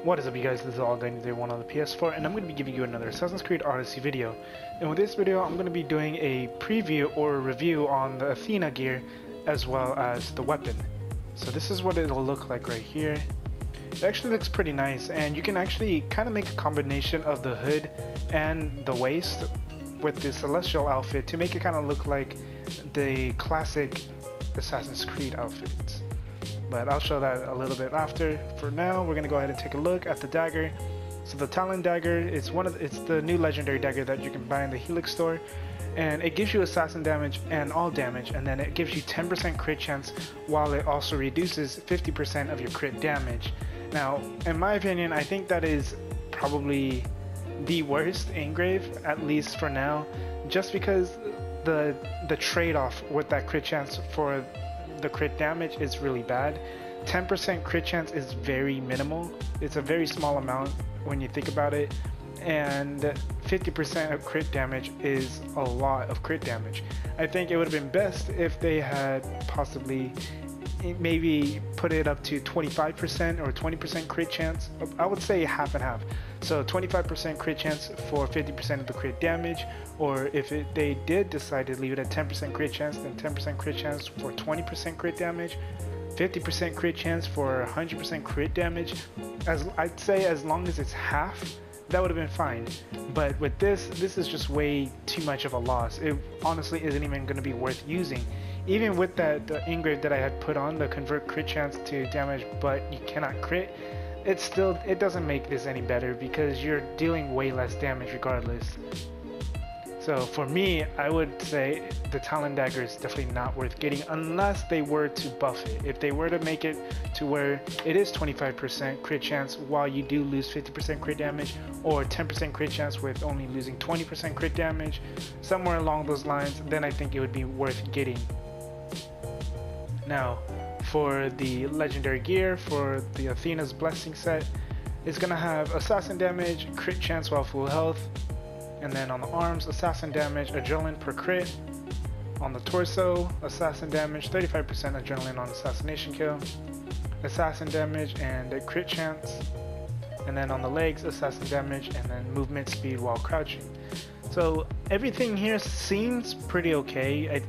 What is up, you guys? This is All Day 1 on the PS4, and I'm going to be giving you another Assassin's Creed Odyssey video. And with this video, I'm going to be doing a preview or a review on the Athena gear, as well as the weapon. So this is what it'll look like right here. It actually looks pretty nice, and you can actually kind of make a combination of the hood and the waist with the Celestial outfit to make it kind of look like the classic Assassin's Creed outfits. But I'll show that a little bit after. For now, we're gonna go ahead and take a look at the dagger. So the Talon dagger is it's the new legendary dagger that you can buy in the Helix store, and it gives you assassin damage and all damage, and then it gives you 10% crit chance, while it also reduces 50% of your crit damage. Now, in my opinion, I think that is probably the worst engrave, at least for now, just because the trade-off with that crit chance for the crit damage is really bad. 10% crit chance is very minimal. It's a very small amount when you think about it, and 50% of crit damage is a lot of crit damage. I think it would have been best if they had possibly maybe put it up to 25% or 20% crit chance. I would say half and half. So 25% crit chance for 50% of the crit damage, or if they did decide to leave it at 10% crit chance, then 10% crit chance for 20% crit damage, 50% crit chance for 100% crit damage. I'd say as long as it's half, that would have been fine. But with this is just way too much of a loss. It honestly isn't even going to be worth using. Even with the engrave that I had put on, the convert crit chance to damage but you cannot crit, it doesn't make this any better because you're dealing way less damage regardless. So for me, I would say the Talon dagger is definitely not worth getting unless they were to buff it. If they were to make it to where it is 25% crit chance while you do lose 50% crit damage, or 10% crit chance with only losing 20% crit damage, somewhere along those lines, then I think it would be worth getting. Now, for the legendary gear, for the Athena's Blessing set, it's gonna have assassin damage, crit chance while full health, and then on the arms, assassin damage, adrenaline per crit. On the torso, assassin damage, 35% adrenaline on assassination kill, assassin damage and a crit chance. And then on the legs, assassin damage and then movement speed while crouching. So everything here seems pretty okay.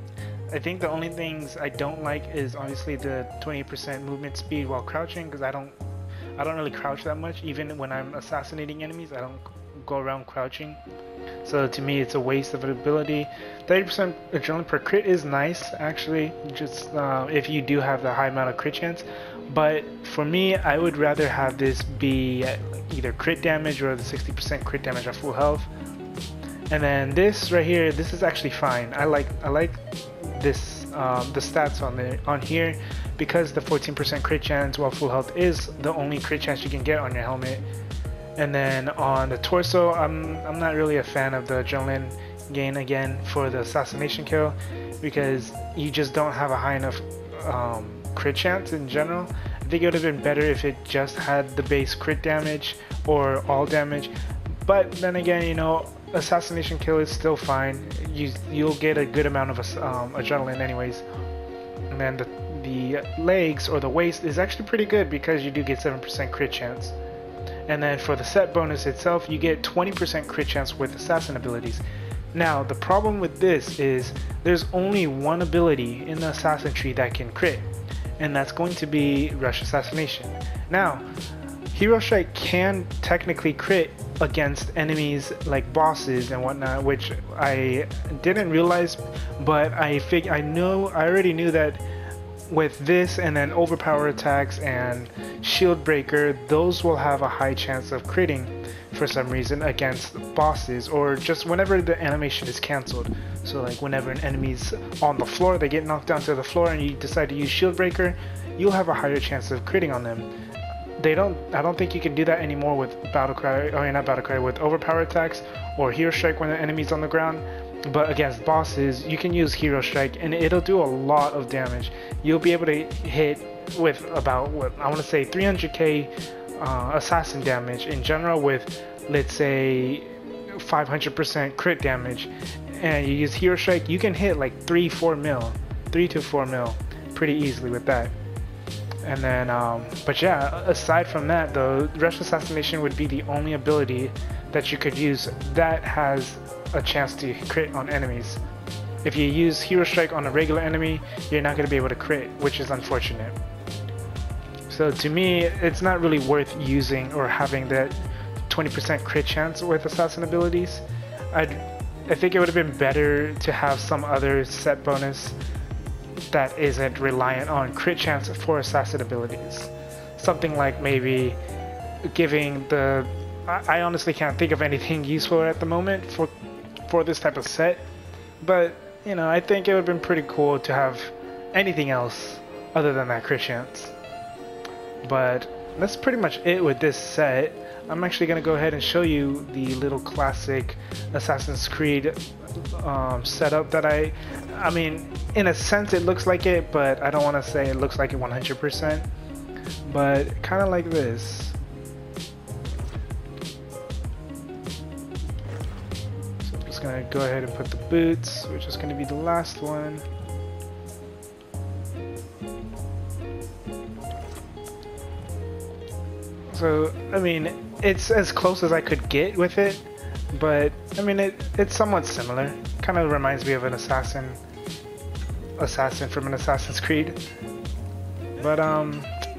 I think the only things I don't like is obviously the 20% movement speed while crouching, because I don't really crouch that much. Even when I'm assassinating enemies, I don't go around crouching. So to me, it's a waste of an ability. 30% adrenaline per crit is nice, actually, just if you do have the high amount of crit chance. But for me, I would rather have this be either crit damage or the 60% crit damage at full health. And then this right here, this is actually fine. I like this the stats on here, because the 14% crit chance while full health is the only crit chance you can get on your helmet. And then on the torso, I'm not really a fan of the adrenaline gain again for the assassination kill, because you just don't have a high enough crit chance in general. I think it would have been better if it just had the base crit damage or all damage. But then again, you know, assassination kill is still fine. You'll get a good amount of adrenaline anyways. And then the legs or the waist is actually pretty good, because you do get 7% crit chance. And then for the set bonus itself, you get 20% crit chance with assassin abilities. Now, the problem with this is there's only one ability in the assassin tree that can crit, and that's going to be Rush Assassination. Now, Hero Strike can technically crit against enemies like bosses and whatnot, which I didn't realize, but I already knew that with this and then overpower attacks and shield breaker, those will have a high chance of critting for some reason against bosses, or just whenever the animation is cancelled. So like whenever an enemy's on the floor, they get knocked down to the floor, and you decide to use shield breaker, you'll have a higher chance of critting on them. I don't think you can do that anymore with with overpower attacks or hero strike when the enemy's on the ground. But against bosses, you can use hero strike and it'll do a lot of damage. You'll be able to hit with about, what I want to say, 300k assassin damage in general, with, let's say, 500% crit damage. And you use hero strike, you can hit like 3 to 4 mil pretty easily with that. And then, but yeah, aside from that though, Rush Assassination would be the only ability that you could use that has a chance to crit on enemies. If you use Hero Strike on a regular enemy, you're not going to be able to crit, which is unfortunate. So to me, it's not really worth using or having that 20% crit chance with assassin abilities. I think it would have been better to have some other set bonus that isn't reliant on crit chance for assassin abilities. Something like maybe giving the... I honestly can't think of anything useful at the moment for this type of set, but you know, I think it would have been pretty cool to have anything else other than that crit chance. But that's pretty much it with this set. I'm actually going to go ahead and show you the little classic Assassin's Creed setup that I mean, in a sense it looks like it, but I don't want to say it looks like it 100%, but kind of like this. So I'm just going to go ahead and put the boots, which is going to be the last one. So, I mean, it's as close as I could get with it, but I mean, it's somewhat similar. Kind of reminds me of an assassin from an Assassin's Creed. But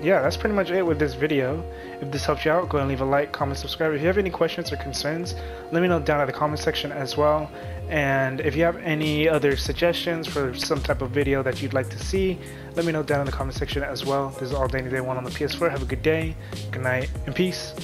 yeah, that's pretty much it with this video. If this helped you out, go ahead and leave a like, comment, subscribe. If you have any questions or concerns, let me know down in the comment section as well. And if you have any other suggestions for some type of video that you'd like to see, let me know down in the comment section as well. This is All Day Any Day 1 on the PS4. Have a good day, good night, and peace.